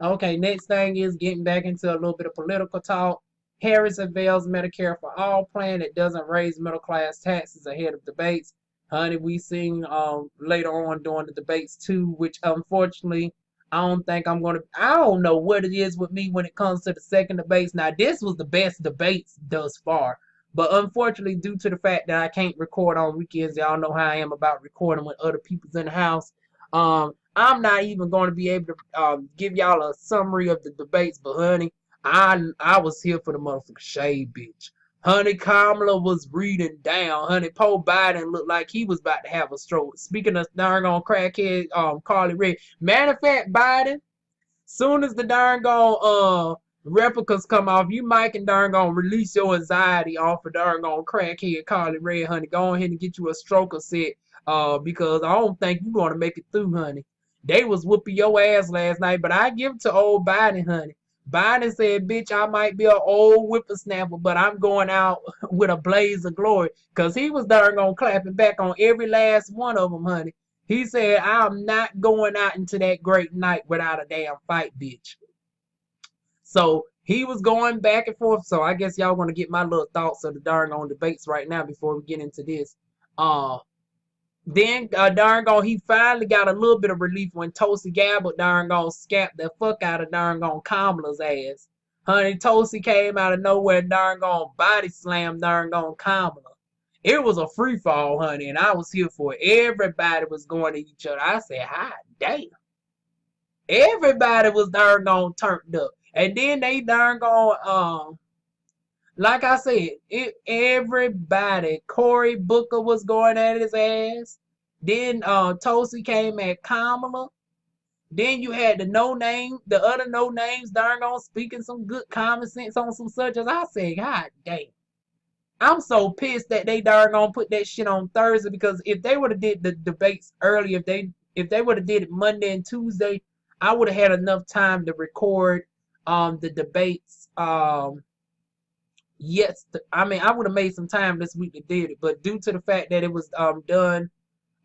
Okay, next thing is getting back into a little bit of political talk. Harris unveils Medicare for All plan that doesn't raise middle class taxes ahead of debates. Honey, we seen later on during the debates too, which unfortunately I don't think I'm gonna. I don't know what it is with me when it comes to the second debates. Now this was the best debates thus far, but unfortunately due to the fact that I can't record on weekends, y'all know how I am about recording when other people's in the house. I'm not even going to be able to give y'all a summary of the debates, but honey, I was here for the motherfucking shade, bitch. Honey, Kamala was reading down. Honey, Poe Biden looked like he was about to have a stroke. Speaking of darn on crackhead, Carly Red. Matter of fact, Biden, soon as the darn gone replicas come off, you might can darn gonna release your anxiety off of darn gone crackhead Carly Red, honey. Go ahead and get you a stroker set, because I don't think you're gonna make it through, honey. They was whooping your ass last night, but I give it to old Biden, honey. Biden said, bitch, I might be an old whippersnapper, but I'm going out with a blaze of glory. Because he was darn gonna clapping back on every last one of them, honey. He said, I'm not going out into that great night without a damn fight, bitch. So he was going back and forth. So I guess y'all want to get my little thoughts of the darn on debates right now before we get into this. Uh, then darn gone, he finally got a little bit of relief when Tulsi Gabbard darn gone scapped the fuck out of darn gone Kamala's ass. Honey, Tulsi came out of nowhere and darn gone body slammed darn gone Kamala. It was a free fall, honey, and I was here for it. Everybody was going to each other. I said, "Hi, damn." Everybody was darn gone turned up. And then they darn gone like I said, everybody. Cory Booker was going at his ass. Then Tulsi came at Kamala. Then you had the other no names darn gone speaking some good common sense on some subjects. I said, God damn. I'm so pissed that they darn gonna put that shit on Thursday, because if they would have did the debates early, if they would have did it Monday and Tuesday, I would have had enough time to record the debates. Yes, I mean I would have made some time this week to did it, but due to the fact that it was done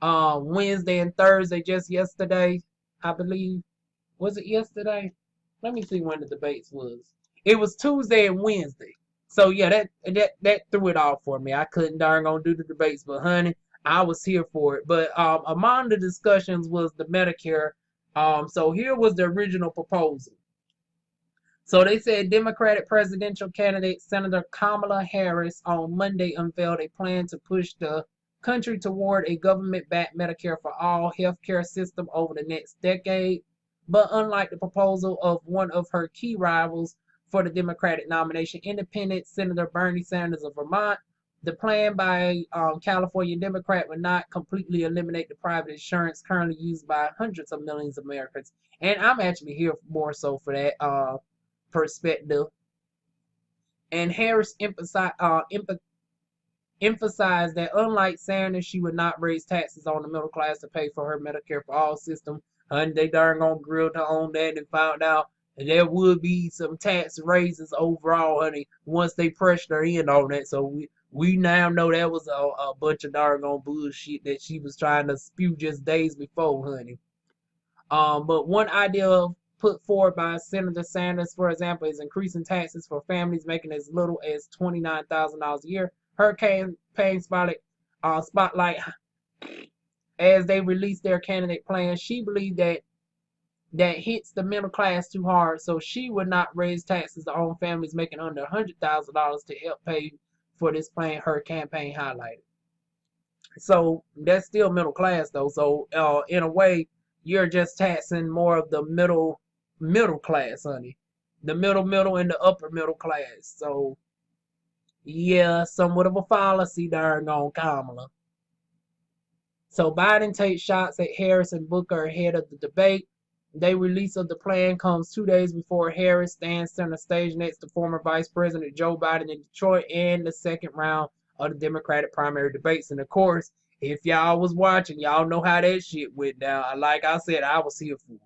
Wednesday and Thursday just yesterday, I believe. Was it yesterday? Let me see when the debates was. It was Tuesday and Wednesday. So yeah, that threw it off for me. I couldn't darn gonna do the debates, but honey, I was here for it. But among the discussions was the Medicare. So here was the original proposal. So they said Democratic presidential candidate Senator Kamala Harris on Monday unveiled a plan to push the country toward a government-backed Medicare for all healthcare system over the next decade. But unlike the proposal of one of her key rivals for the Democratic nomination, independent Senator Bernie Sanders of Vermont, the plan by California Democrat would not completely eliminate the private insurance currently used by hundreds of millions of Americans. And I'm actually here more so for that perspective. And Harris emphasized that unlike Sanders, she would not raise taxes on the middle class to pay for her Medicare for all system. And they darn gonna grilled her on that and found out that there would be some tax raises overall, honey, once they pressed her in on that. So we now know that was a bunch of darn on bullshit that she was trying to spew just days before, honey. But one idea put forward by Senator Sanders, for example, is increasing taxes for families making as little as $29,000 a year. Her campaign spotlight as they released their candidate plan. She believed that hits the middle class too hard, so she would not raise taxes on families making under $100,000 to help pay for this plan. Her campaign highlighted. So that's still middle class though. So in a way, you're just taxing more of the middle class, honey. The middle and the upper middle class. So yeah, somewhat of a fallacy darn on Kamala. So Biden takes shots at Harris and Booker ahead of the debate. The release of the plan comes 2 days before Harris stands center stage next to former Vice President Joe Biden in Detroit in the second round of the Democratic primary debates. And of course, if y'all was watching, y'all know how that shit went down. Like I said, I was here for it.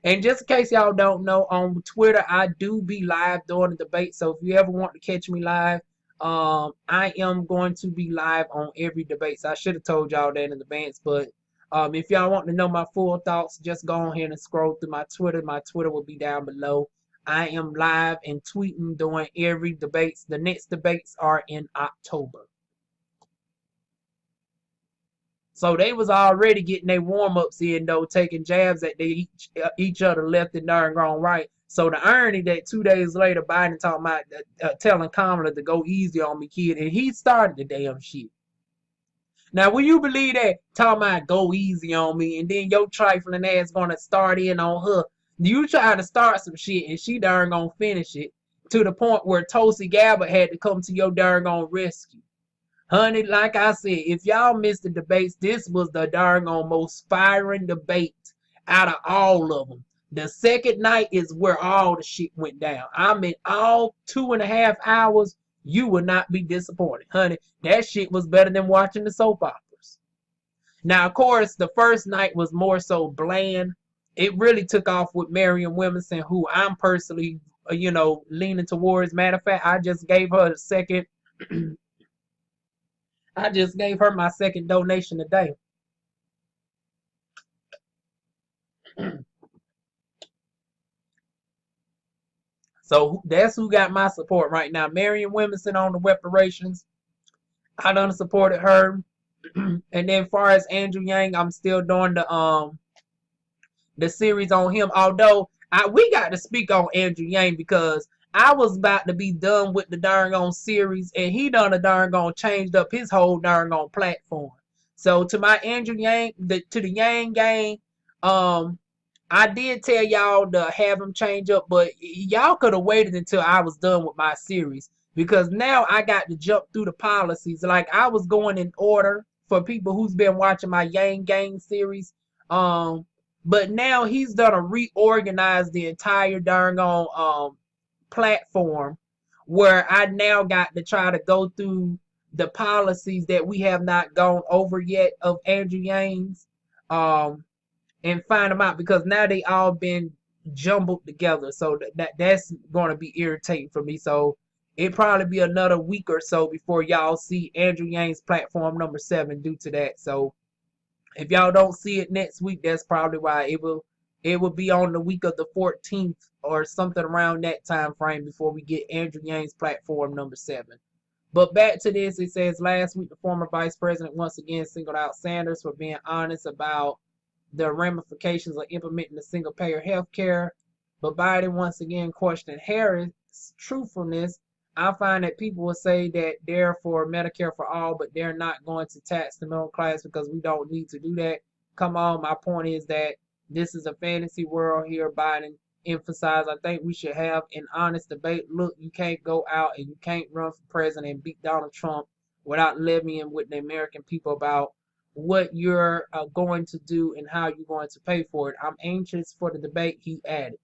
And just in case y'all don't know, on Twitter, I do be live during the debate. So if you ever want to catch me live, I am going to be live on every debate. So I should have told y'all that in advance, but If y'all want to know my full thoughts, just go ahead and scroll through my Twitter. My Twitter will be down below. I am live and tweeting during every debates. The next debates are in October. So they was already getting their warm-ups in, though, taking jabs at each other left and darn wrong right. So the irony that 2 days later, Biden talking about telling Kamala to go easy on me, kid, and he started the damn shit. Now, will you believe that? Talking about go easy on me, and then your trifling ass gonna start in on her. You try to start some shit, and she darn gonna finish it to the point where Tulsi Gabbard had to come to your darn gonna rescue. Honey, like I said, if y'all missed the debates, this was the darn most firing debate out of all of them. The second night is where all the shit went down. I mean, all 2.5 hours, you would not be disappointed. Honey, that shit was better than watching the soap operas. Now, of course, the first night was more so bland. It really took off with Marion Williamson, who I'm personally, leaning towards. Matter of fact, I just gave her the second I just gave her my second donation today. So that's who got my support right now. Marion Williamson on the reparations. I done supported her. And then far as Andrew Yang, I'm still doing the series on him. Although we got to speak on Andrew Yang because I was about to be done with the darn on series, and he done a darn on changed up his whole darn on platform. So to my Andrew Yang, to the Yang gang, I did tell y'all to have him change up, but y'all could have waited until I was done with my series because now I got to jump through the policies. Like I was going in order for people who's been watching my Yang gang series. But now he's gonna reorganize the entire darn on platform where I now got to try to go through the policies that we have not gone over yet of Andrew Yang's and find them out because now they all been jumbled together. So that's going to be irritating for me. So it probably be another week or so before y'all see Andrew Yang's platform number 7 due to that. So if y'all don't see it next week, that's probably why it will be on the week of the 14th or something around that time frame before we get Andrew Yang's platform number 7. But back to this, it says last week the former vice president once again singled out Sanders for being honest about the ramifications of implementing the single payer health care. But Biden once again questioned Harris' truthfulness. I find that people will say that they're for Medicare for all, but they're not going to tax the middle class because we don't need to do that. Come on, my point is that this is a fantasy world here. Biden emphasized, I think we should have an honest debate. Look, you can't go out and you can't run for president and beat Donald Trump without levying with the American people about what you're going to do and how you're going to pay for it. I'm anxious for the debate, he added.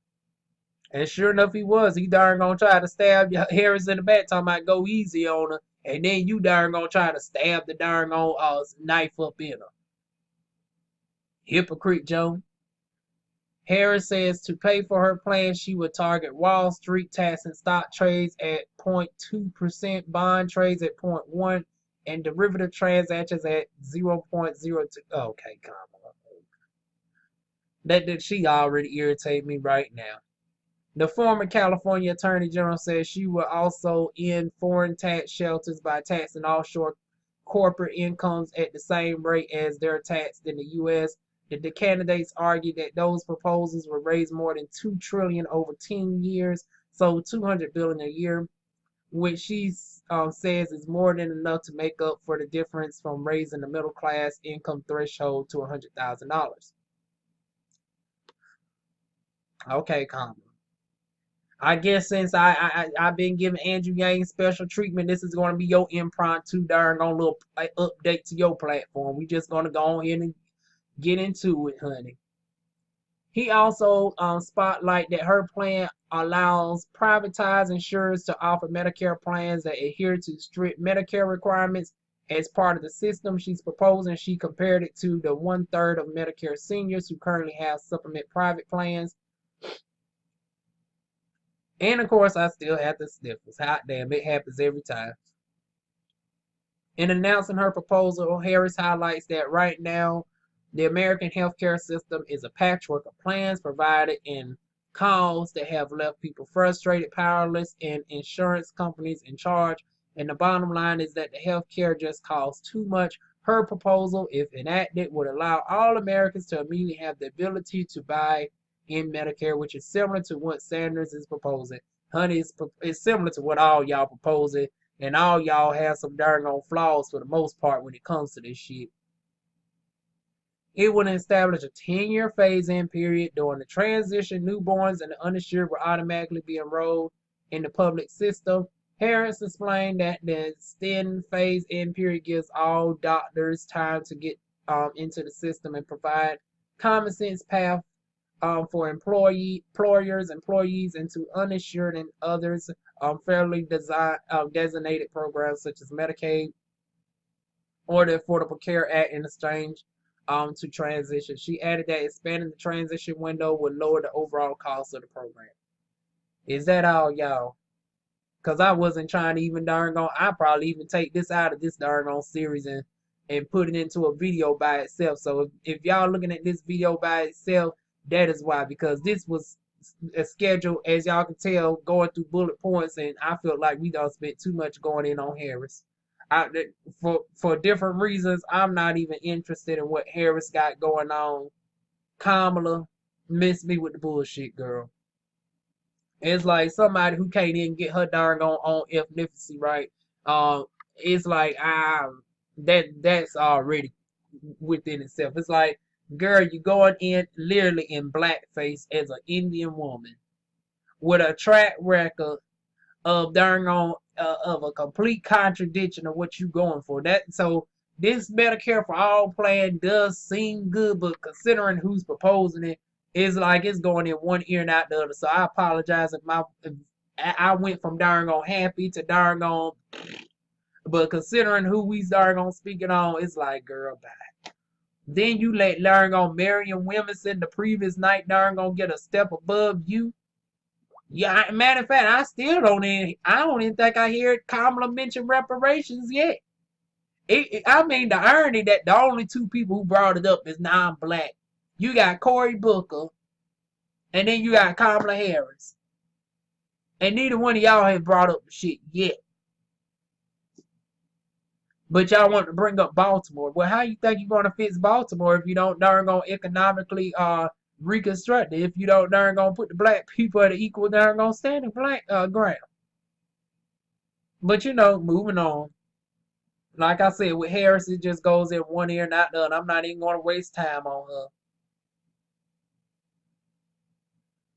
And sure enough, he was. He darn gonna try to stab Harris in the back, talking about go easy on her. And then you darn gonna try to stab the darn on knife up in her. Hypocrite Joe. Harris says to pay for her plan, she would target Wall Street, taxing stock trades at 0.2%, bond trades at 0.1%, and derivative transactions at 0.02. Okay, Kamala. That she already irritated me right now. The former California Attorney General says she will also end foreign tax shelters by taxing offshore corporate incomes at the same rate as they're taxed in the U.S. The candidates argued that those proposals will raise more than $2 trillion over 10 years, so $200 billion a year, which she says is more than enough to make up for the difference from raising the middle class income threshold to $100,000. Okay, Kamala. I guess since I've been giving Andrew Yang special treatment, this is going to be your impromptu darn on little update to your platform. We just going to go ahead and get into it, honey. He also spotlighted that her plan allows privatized insurers to offer Medicare plans that adhere to strict Medicare requirements as part of the system she's proposing. She compared it to the 1/3 of Medicare seniors who currently have supplement private plans. And of course, I still have the sniffles. Hot damn, it happens every time. In announcing her proposal, Harris highlights that right now, The American healthcare system is a patchwork of plans provided in calls that have left people frustrated, powerless, and insurance companies in charge. And the bottom line is that the healthcare just costs too much. Her proposal, if enacted, would allow all Americans to immediately have the ability to buy in Medicare, which is similar to what Sanders is proposing. Honey, it's similar to what all y'all proposing, and all y'all have some darn on flaws for the most part when it comes to this shit. It would establish a 10-year phase-in period. During the transition, newborns and the uninsured will automatically be enrolled in the public system. Harris explained that the extended phase-in period gives all doctors time to get into the system and provide common sense path for employers, employees, and to uninsured and others fairly designated programs such as Medicaid or the Affordable Care Act in exchange to transition. She added that expanding the transition window would lower the overall cost of the program. Is that all, y'all? Because I wasn't trying to even darn on. I probably even take this out of this darn on series and put it into a video by itself. So if y'all looking at this video by itself, that is why. Because this was a schedule, as y'all can tell, going through bullet points, and I feel like we don't spend too much going in on Harris. For different reasons, I'm not even interested in what Harris got going on. Kamala missed me with the bullshit, girl. It's like somebody who can't even get her darn on ethnicity right. It's like that's already within itself. It's like, girl, you going in literally in blackface as an Indian woman with a track record of darn on of a complete contradiction of what you going for. That so this Medicare for all plan does seem good, but considering who's proposing it, it's like it's going in one ear and out the other. So I apologize if I went from darn on happy to darn on, but considering who we darn on speaking on, it's like, girl, bye. Then you let darn on Marion Williamson the previous night darn on get a step above you. Yeah, matter of fact, I don't even think I hear Kamala mention reparations yet. I mean, the irony that the only two people who brought it up is non-black. You got Cory Booker, and then you got Kamala Harris, and neither one of y'all have brought up the shit yet. But y'all want to bring up Baltimore. Well, how you think you're gonna fix Baltimore if you don't darn gonna economically reconstruct it? If you don't darn gonna put the black people at an equal darn gonna standing black ground? But moving on. Like I said, with Harris, it just goes in one ear and out the other. I'm not even going to waste time on her.